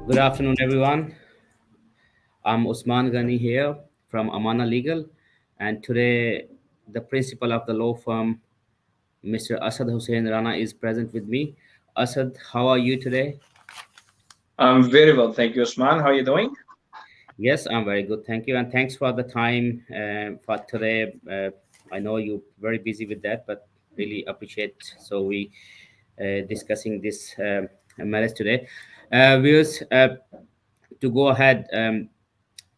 Good afternoon, everyone. I'm Usman Ghani here from Ammanah Legal, and today the principal of the law firm, Mr. Asad Hussain Rana, is present with me. Asad, how are you today? I'm very well, thank you, Usman. How are you doing? Yes, I'm very good, thank you, and thanks for the time for today. I know you're very busy with that, but really appreciate we discussing this marriage today. Viewers, to go ahead.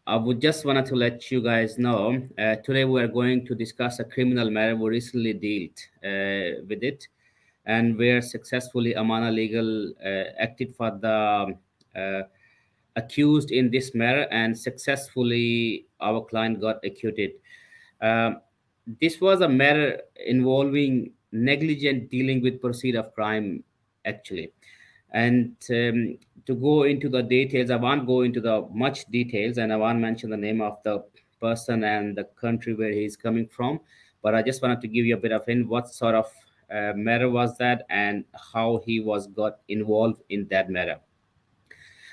I would just wanted to let you guys know today we are going to discuss a criminal matter we recently dealt with it, and where successfully Amana Legal acted for the uh, accused in this matter, and successfully our client got acquitted. Um, this was a matter involving negligent dealing with proceed of crime, actually. And to go into the details, I won't go into the much details, and I won't mention the name of the person and the country where he's coming from. But I just wanted to give you a bit of in what sort of matter was that and how he was got involved in that matter.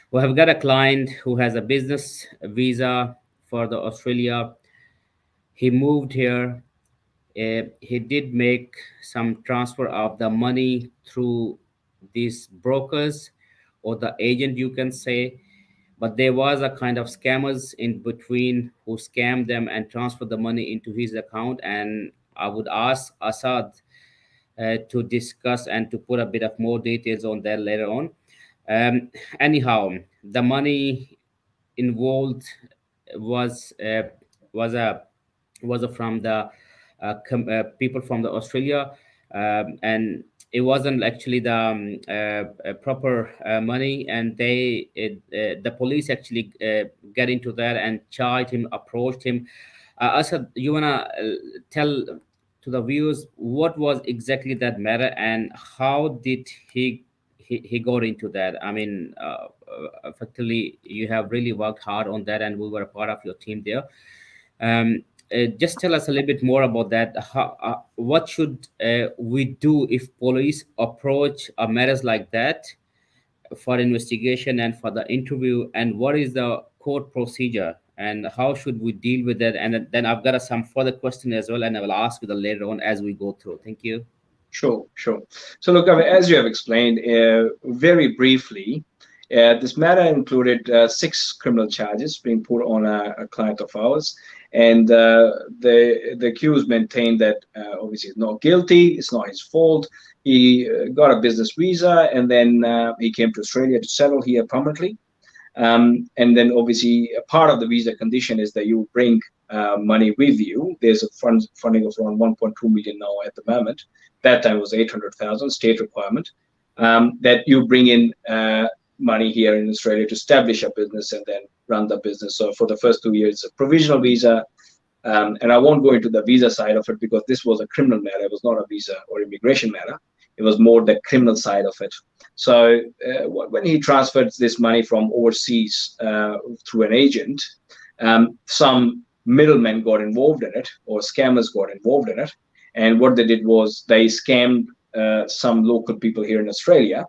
We have got a client who has a business visa for the Australia. He moved here. He did make some transfer of the money through these brokers or the agent, you can say. But there was a kind of scammers in between who scammed them and transferred the money into his account. And I would ask Assad to discuss and to put a bit of more details on that later on. Anyhow, the money involved was uh, was a from the people from the Australia, and it wasn't actually the proper money, and the police actually get into that and charged him, approached him. Asad, you wanna tell to the viewers what was exactly that matter and how did he got into that? I mean, effectively, you have really worked hard on that, and we were a part of your team there. Just tell us a little bit more about that. What should we do if police approach matters like that for investigation and for the interview, and what is the court procedure, and how should we deal with that? And then I've got some further question as well, and I will ask you the later on as we go through. Thank you. Sure, sure. So, look, I mean, as you have explained, very briefly, this matter included six criminal charges being put on a client of ours, and the accused maintained that obviously he's not guilty. It's not his fault. He got a business visa, and then he came to Australia to settle here permanently. And then obviously a part of the visa condition is that you bring money with you. There's a funding of around 1.2 million now at the moment. That time was 800,000 state requirement, that you bring in money here in Australia to establish a business and then run the business. So for the first 2 years, a provisional visa. And I won't go into the visa side of it because this was a criminal matter. It was not a visa or immigration matter. It was more the criminal side of it. So when he transferred this money from overseas through an agent, some middlemen got involved in it, or scammers got involved in it. And what they did was they scammed some local people here in Australia.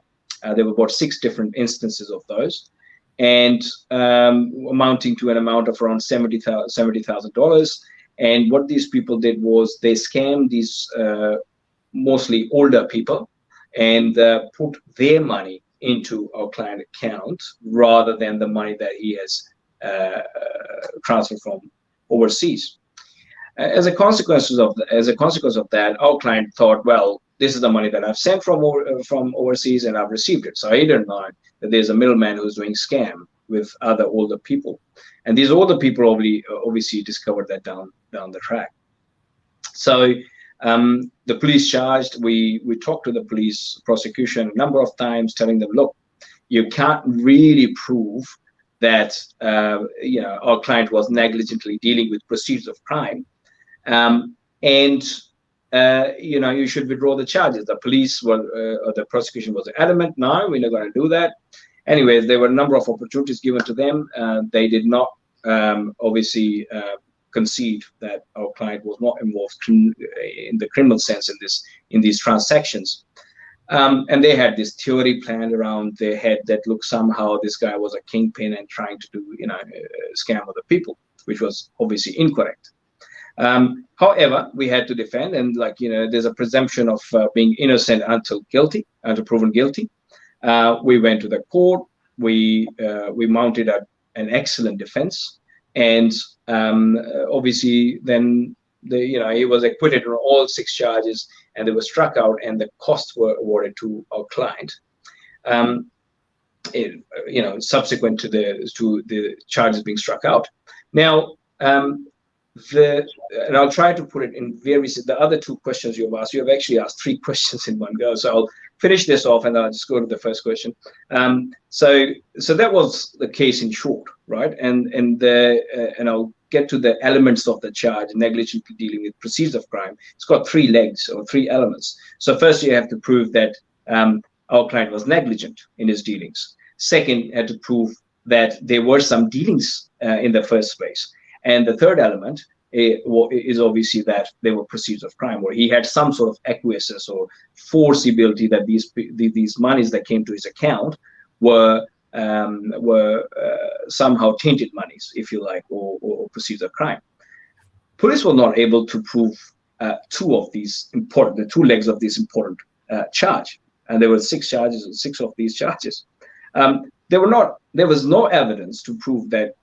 There were about six different instances of those, and amounting to an amount of around $70,000. And what these people did was they scammed these mostly older people and put their money into our client account rather than the money that he has transferred from overseas. As a consequence of that, our client thought, well, this is the money that I've sent from overseas and I've received it. So he didn't know that there's a middleman who's doing scam with other older people, and these older people obviously discovered that down the track. So the police charged. We talked to the police prosecution a number of times, telling them, look, you can't really prove that our client was negligently dealing with proceeds of crime, and you should withdraw the charges. The police were, or the prosecution was adamant, no, we're not going to do that. Anyways, there were a number of opportunities given to them. They did not obviously concede that our client was not involved in the criminal sense in these transactions. And they had this theory planned around their head that looked somehow this guy was a kingpin and trying to do, scam other people, which was obviously incorrect. However, we had to defend, and there's a presumption of being innocent until proven guilty. We went to the court. We mounted an excellent defense, and obviously then he was acquitted on all 6 charges, and they were struck out, and the costs were awarded to our client. Um, Subsequent to the charges being struck out. Now, and I'll try to put it in the other 2 questions you have asked. You have actually asked 3 questions in one go. So I'll finish this off, and then I'll just go to the first question. So that was the case in short, right? And I'll get to the elements of the charge: negligently dealing with proceeds of crime. It's got 3 legs or 3 elements. So first, you have to prove that our client was negligent in his dealings. Second, you had to prove that there were some dealings in the first place. And the third element is obviously that there were proceeds of crime, where he had some sort of acquiescence or foreseeability that these monies that came to his account were somehow tainted monies, if you like, or proceeds of crime. Police were not able to prove the 2 legs of this important charge, and there were 6 charges, and 6 of these charges. There was no evidence to prove that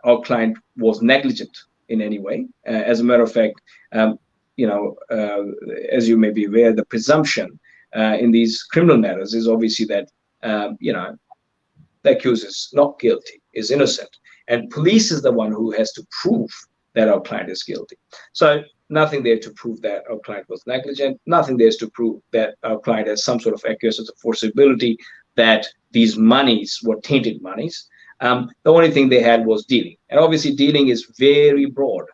our client was negligent in any way. As a matter of fact, as you may be aware, the presumption in these criminal matters is obviously that the accused is not guilty, is innocent, and police is the one who has to prove that our client is guilty. So nothing there to prove that our client was negligent. Nothing there to prove that our client has some sort of acquiescence or foreseeability that these monies were tainted monies. The only thing they had was dealing. And obviously dealing is very broad.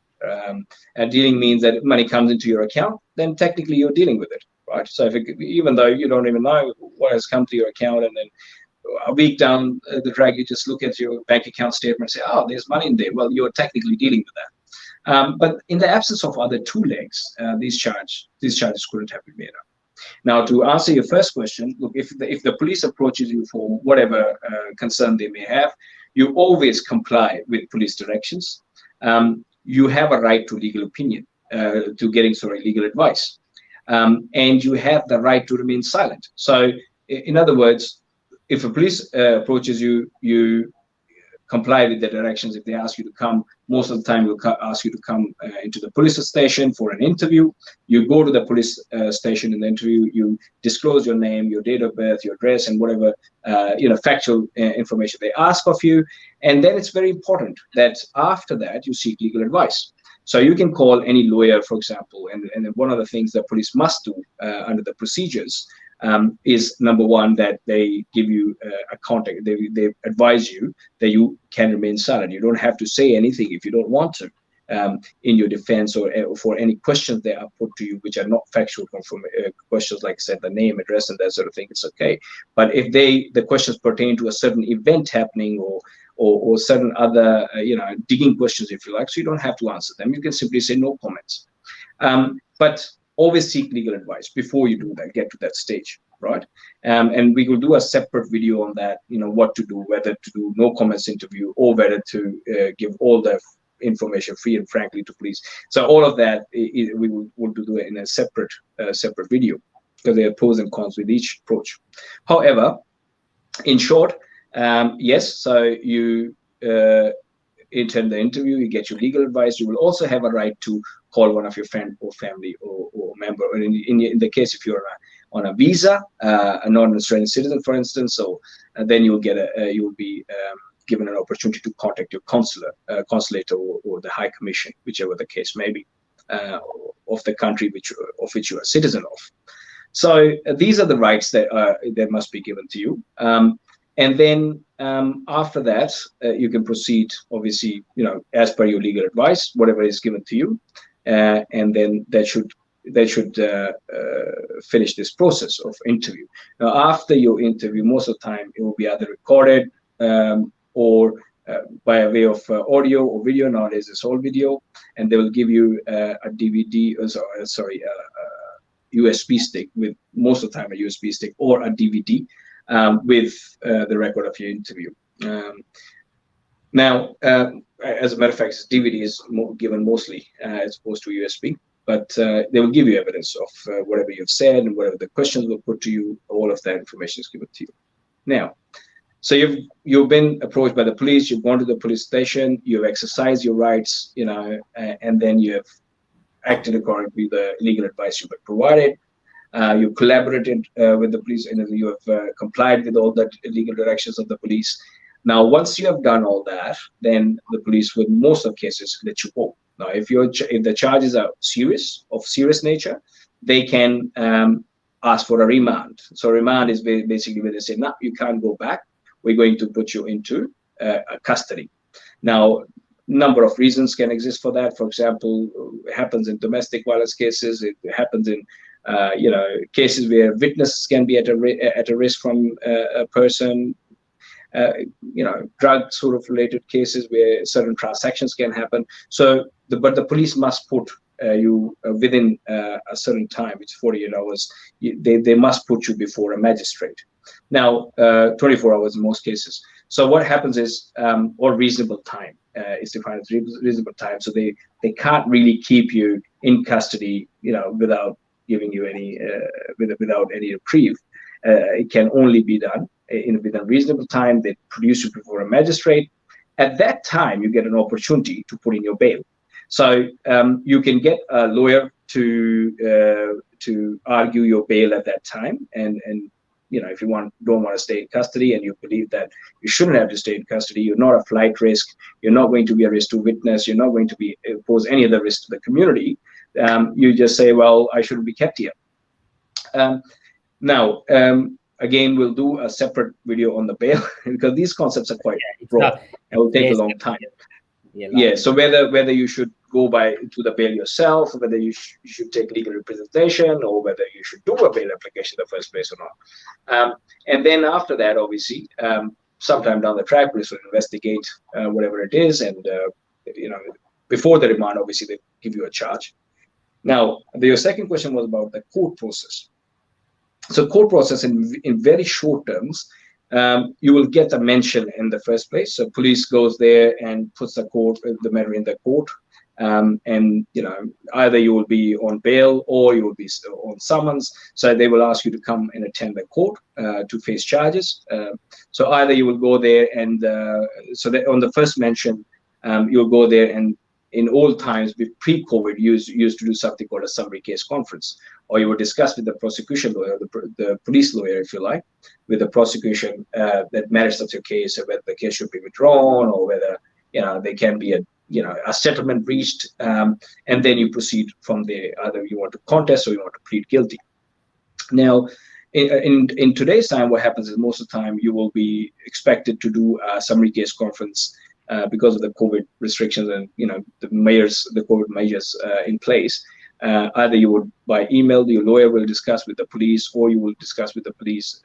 And dealing means that if money comes into your account, then technically you're dealing with it, right? So even though you don't even know what has come to your account, and then a week down the track, you just look at your bank account statement and say, oh, there's money in there. Well, you're technically dealing with that. But in the absence of other 2 legs, these charges couldn't have been made up. Now, to answer your first question, look, if the police approaches you for whatever concern they may have, you always comply with police directions. You have a right to legal opinion, legal advice, and you have the right to remain silent. So, in other words, if a police approaches you, you comply with the directions. If they ask you to come, most of the time we'll ask you to come into the police station for an interview. You go to the police station in the interview, you disclose your name, your date of birth, your address, and whatever factual information they ask of you. And then it's very important that after that you seek legal advice. So you can call any lawyer, for example, and one of the things that police must do under the procedures is, number one, that they give you a contact. They advise you that you can remain silent. You don't have to say anything if you don't want to in your defense or for any questions that are put to you, which are not factual questions, like I said, the name, address, and that sort of thing. It's okay. But if the questions pertain to a certain event happening or certain other digging questions, if you like, so you don't have to answer them. You can simply say no comments. But always seek legal advice before you do that, get to that stage, right? And we will do a separate video on that, what to do, whether to do no comments interview or whether to give all the information free and frankly to police. So all of that we will do it in a separate video, because there are pros and cons with each approach. However, in short, yes, so you attend the interview, you get your legal advice. You will also have a right to call one of your friend or family or member. Or in the case if you're on a visa, a non-Australian citizen, for instance, so then you'll be given an opportunity to contact your consulate or the High Commission, whichever the case may be, of the country of which you are a citizen of. So these are the rights that must be given to you. And then after that, you can proceed, obviously, as per your legal advice, whatever is given to you, and then that should finish this process of interview. Now, after your interview, most of the time it will be either recorded or by a way of audio or video. Nowadays, it's all video, and they will give you a DVD. USB stick, with most of the time a USB stick or a DVD with the record of your interview. Now, as a matter of fact, DVD is given mostly as opposed to USB, but they will give you evidence of whatever you've said and whatever the questions were put to you. All of that information is given to you. Now, so you've been approached by the police. You've gone to the police station. You've exercised your rights, and then you have acted according to the legal advice you've been provided. You collaborated with the police, and you have complied with all the legal directions of the police. Now, once you have done all that, then the police will, most of cases, let you go. Now, if the charges are of serious nature, they can ask for a remand. So remand is basically where they say, no, you can't go back. We're going to put you into custody. Now, number of reasons can exist for that. For example, it happens in domestic violence cases. It happens in cases where witnesses can be at a risk from a person. Drug sort of related cases where certain transactions can happen. So, but the police must put you within a certain time, which is 48 hours. They must put you before a magistrate. Now, 24 hours in most cases. So what happens is, or reasonable time is defined as reasonable time. So they can't really keep you in custody, without giving you any, without any reprieve. It can only be done within a reasonable time. They produce you before a magistrate. At that time, you get an opportunity to put in your bail. So you can get a lawyer to argue your bail at that time, and if you don't want to stay in custody and you believe that you shouldn't have to stay in custody, you're not a flight risk, you're not going to be a risk to witness, you're not going to pose any other risk to the community, you just say, well, I shouldn't be kept here. Now, again, we'll do a separate video on the bail because these concepts are quite broad and will take a long time. So whether you should go to the bail yourself, whether you should take legal representation, or whether you should do a bail application in the first place or not. And then after that, obviously, sometime down the track, police will investigate whatever it is, and before the remand, obviously they give you a charge. Now, your second question was about the court process. So court process in very short terms, you will get a mention in the first place. So police goes there and puts the matter in the court. And either you will be on bail or you will be on summons. So they will ask you to come and attend the court to face charges. So either you will go there and so that on the first mention, you'll go there, and in old times, pre-COVID, used to do something called a summary case conference, or you would discuss with the prosecution lawyer, the police lawyer, if you like, with the prosecution that merits of your case, or whether the case should be withdrawn, or whether there can be a settlement reached, and then you proceed from there. Either you want to contest or you want to plead guilty. Now, in today's time, what happens is most of the time you will be expected to do a summary case conference. Because of the COVID restrictions and the COVID measures in place, either you would by email, your lawyer will discuss with the police, or you will discuss with the police.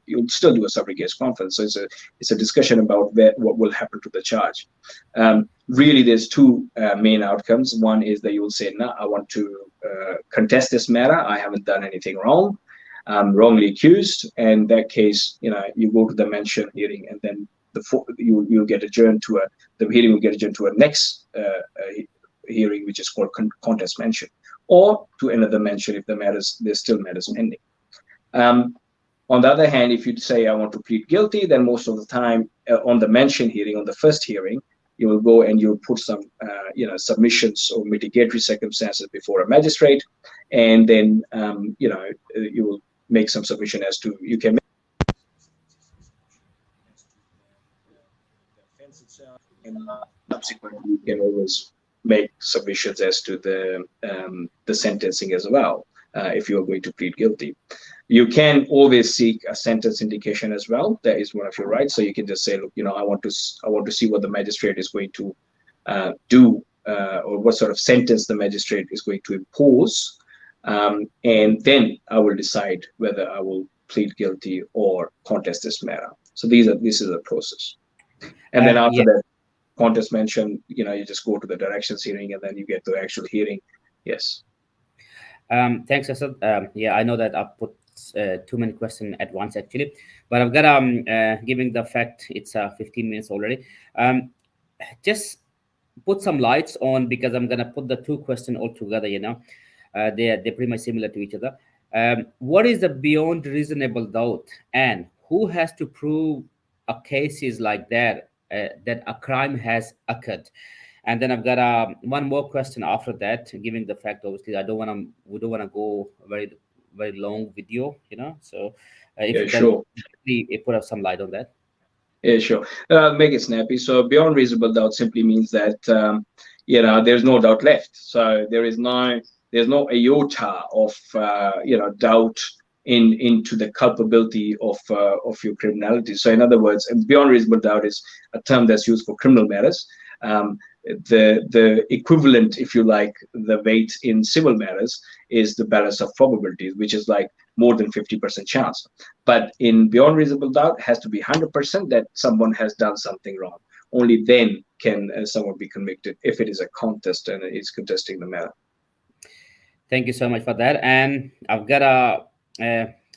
You'll still do a summary case conference. So it's a discussion about what will happen to the charge. Really, there's two main outcomes. One is that you will say, "No, I want to contest this matter. I haven't done anything wrong. I'm wrongly accused." And in that case, you go to the mention hearing, and then you'll get adjourned to the hearing will get adjourned to a next hearing, which is called contest mention, or to another mention if there's still matters pending. On the other hand, if you say I want to plead guilty, then most of the time on the mention hearing, on the first hearing, you will go and you'll put some submissions or mitigatory circumstances before a magistrate, and then you will make some submission as to you can. And subsequently, you can always make submissions as to the sentencing as well. If you are going to plead guilty, you can always seek a sentence indication as well. That is one of your rights. So you can just say, look, I want to see what the magistrate is going to do, or what sort of sentence the magistrate is going to impose, and then I will decide whether I will plead guilty or contest this matter. So this is a process. And then after that contest mention, you just go to the directions hearing, and then you get to the actual hearing. Yes. Thanks, Asad. Yeah, I know that I put too many questions at once actually, but I've got giving the fact it's 15 minutes already. Um, just put some lights on because I'm gonna put the two questions all together. They're pretty much similar to each other. What is the beyond reasonable doubt, and who has to prove a case is like that a crime has occurred? And then I've got one more question after that, giving the fact obviously we don't wanna go very long video, So if Yeah, you can sure. please put up some light on that. Yeah, sure. Make it snappy. So beyond reasonable doubt simply means that there's no doubt left. So there's no iota of doubt into the culpability of your criminality. So in other words, beyond reasonable doubt is a term that's used for criminal matters. Um, the equivalent, if you like, the weight in civil matters is the balance of probabilities, which is like more than 50% chance. But in beyond reasonable doubt, has to be 100% that someone has done something wrong. Only then can someone be convicted if it is a contest and is contesting the matter. Thank you so much for that. And I've got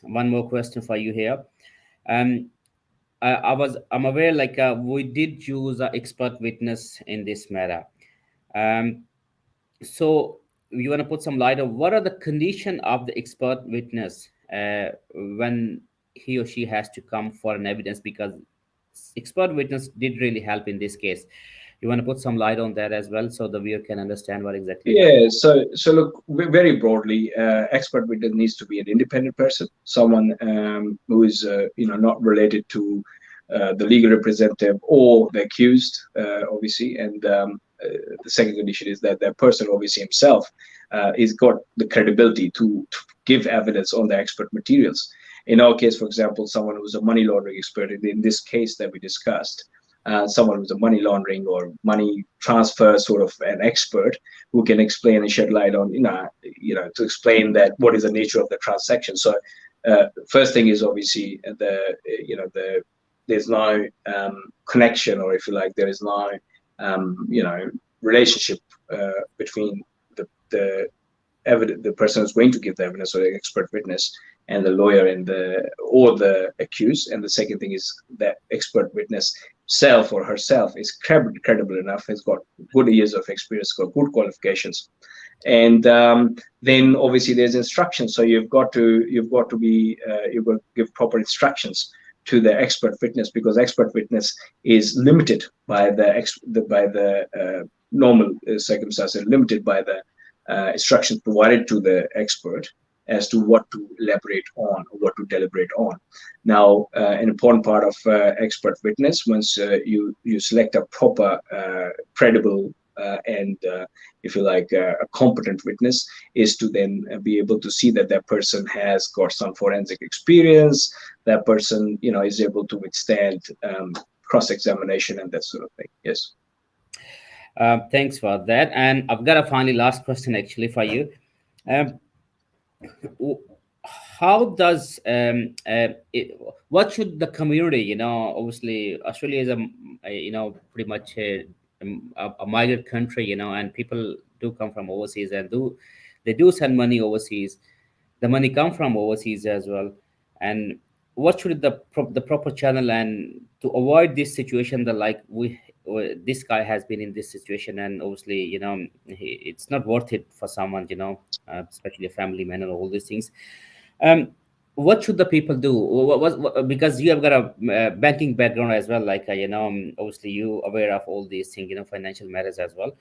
one more question for you here. Um, I'm aware like we did use an expert witness in this matter. Um, so you want to put some light on what are the condition of the expert witness when he or she has to come for an evidence, because expert witness did really help in this case. You want to put some light on that as well so the viewer can understand what exactly happened. Yeah, so look, very broadly, expert witness needs to be an independent person, someone who is not related to the legal representative or the accused, obviously. And the second condition is that that person, obviously himself, is got the credibility to give evidence on the expert materials. In our case, for example, someone who's a money laundering expert, in this case that we discussed, someone who's a money laundering or money transfer sort of an expert who can explain and shed light on, to explain that what is the nature of the transaction. So, first thing is obviously the there's no connection, or if you like, there is no relationship between the the person who's going to give the evidence, or the expert witness, and the lawyer and the accused. And the second thing is that expert witness self or herself is credible enough, has got good years of experience, got good qualifications. And then obviously there's instructions. So you've got to give proper instructions to the expert witness, because expert witness is limited by the normal circumstances, limited by the instructions provided to the expert as to what to elaborate on, or what to deliberate on. Now, an important part of expert witness, once you select a proper, credible, and if you like, a competent witness, is to then be able to see that that person has got some forensic experience, that person is able to withstand cross-examination and that sort of thing. Yes. Thanks for that. And I've got a finally last question actually for you. Um, w- how does what should the community, obviously Australia is pretty much a migrant country, and people do come from overseas and they do send money overseas. The money come from overseas as well. And what should the proper channel, and to avoid this situation that like this guy has been in this situation, and obviously it's not worth it for someone, especially a family man and all these things. um what should the people do? Because you have got a banking background as well, like obviously you aware of all these things, financial matters as well.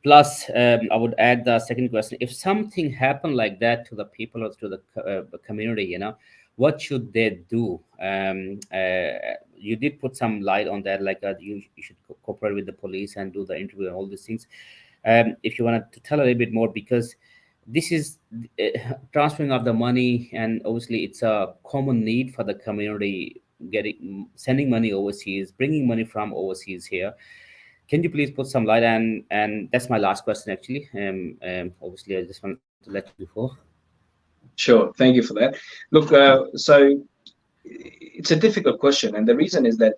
Plus, I would add the second question: if something happened like that to the people or to the community, what should they do? You did put some light on that, like you should cooperate with the police and do the interview and all these things. If you wanted to tell a little bit more, because this is transferring of the money, and obviously it's a common need for the community, getting sending money overseas, bringing money from overseas here. Can you please put some light? And that's my last question actually. Obviously I just want to let you before. Sure. Thank you for that. Look, so it's a difficult question, and the reason is that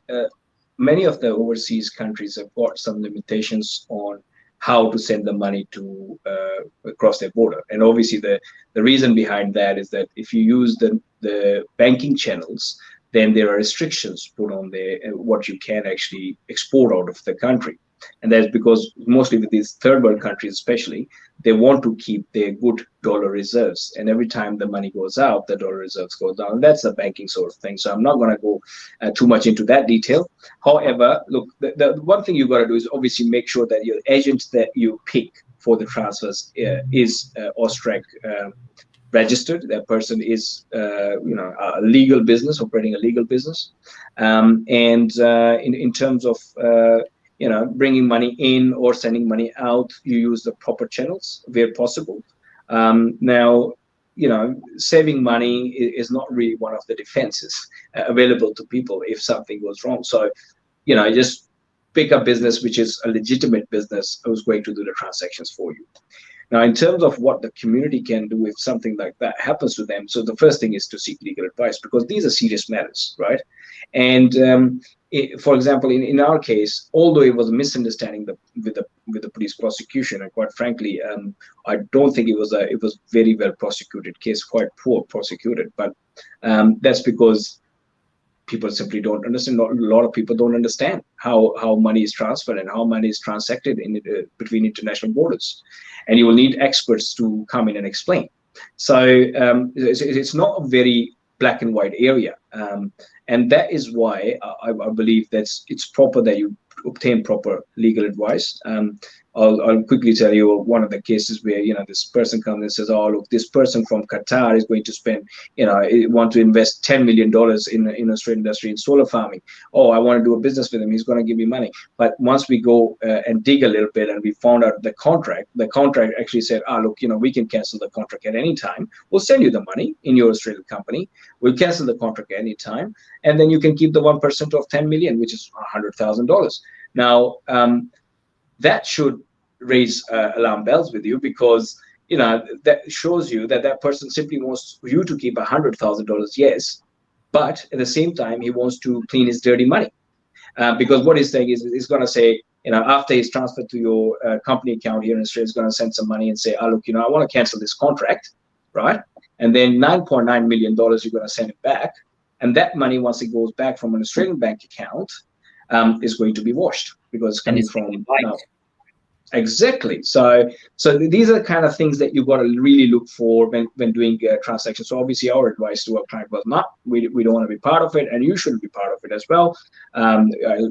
many of the overseas countries have got some limitations on how to send the money to across their border. And obviously, the reason behind that is that if you use the banking channels, then there are restrictions put on there what you can actually export out of the country. And that's because mostly with these third world countries, especially, they want to keep their good dollar reserves. And every time the money goes out, the dollar reserves go down. That's a banking sort of thing. So I'm not going to go too much into that detail. However, look, the one thing you've got to do is obviously make sure that your agent that you pick for the transfers is Austrac registered. That person is, a legal business, operating a legal business. And in terms of bringing money in or sending money out, you use the proper channels where possible. Now, saving money is not really one of the defenses available to people if something goes wrong. So, just pick a business which is a legitimate business who's going to do the transactions for you. Now, in terms of what the community can do if something like that happens to them, so the first thing is to seek legal advice, because these are serious matters, right? And for example, in our case, although it was a misunderstanding with the police prosecution, and quite frankly, I don't think it was very well prosecuted case, quite poor prosecuted, but that's because people simply don't understand. A lot of people don't understand how money is transferred and how money is transacted between international borders, and you will need experts to come in and explain. So it's not a very black and white area, and that is why I believe that it's proper that you obtain proper legal advice. I'll quickly tell you one of the cases where this person comes and says, "Oh, look, this person from Qatar is going to spend, want to invest $10 million in Australian industry in solar farming. Oh, I want to do a business with him. He's going to give me money." But once we go and dig a little bit and we found out the contract actually said, "Ah, look, we can cancel the contract at any time. We'll send you the money in your Australian company. We'll cancel the contract at any time, and then you can keep the 1% of 10 million, which is $100,000." Now, that should raise alarm bells with you, because that shows you that that person simply wants you to keep $100,000, yes, but at the same time he wants to clean his dirty money, because what he's saying is he's going to say, after he's transferred to your company account here in Australia, he's going to send some money and say, "Oh, look, I want to cancel this contract," right? And then $9.9 million you're going to send it back, and that money, once it goes back from an Australian bank account, is going to be washed, because it's And coming it's from right. Exactly. So these are the kind of things that you've got to really look for when doing transactions. So obviously, our advice to our client was, not, we don't want to be part of it, and you shouldn't be part of it as well.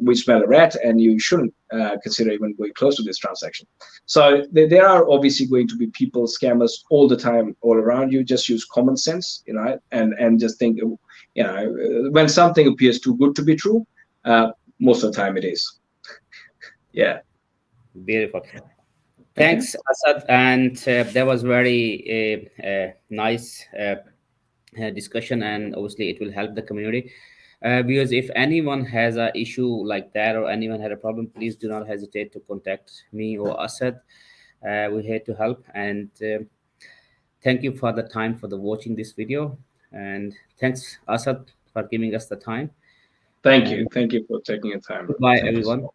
We smell a rat, and you shouldn't consider even going close to this transaction. So there are obviously going to be people, scammers, all the time, all around you. Just use common sense, and just think, when something appears too good to be true, most of the time it is. Yeah. Beautiful. Okay. Thanks, Asad. And that was very nice discussion, and obviously it will help the community. Because if anyone has an issue like that, or anyone had a problem, please do not hesitate to contact me or Asad. We're here to help. And thank you for the time for the watching this video. And thanks, Asad, for giving us the time. Thank you. And Thank you for taking your time. goodbye, Thank you so everyone. much.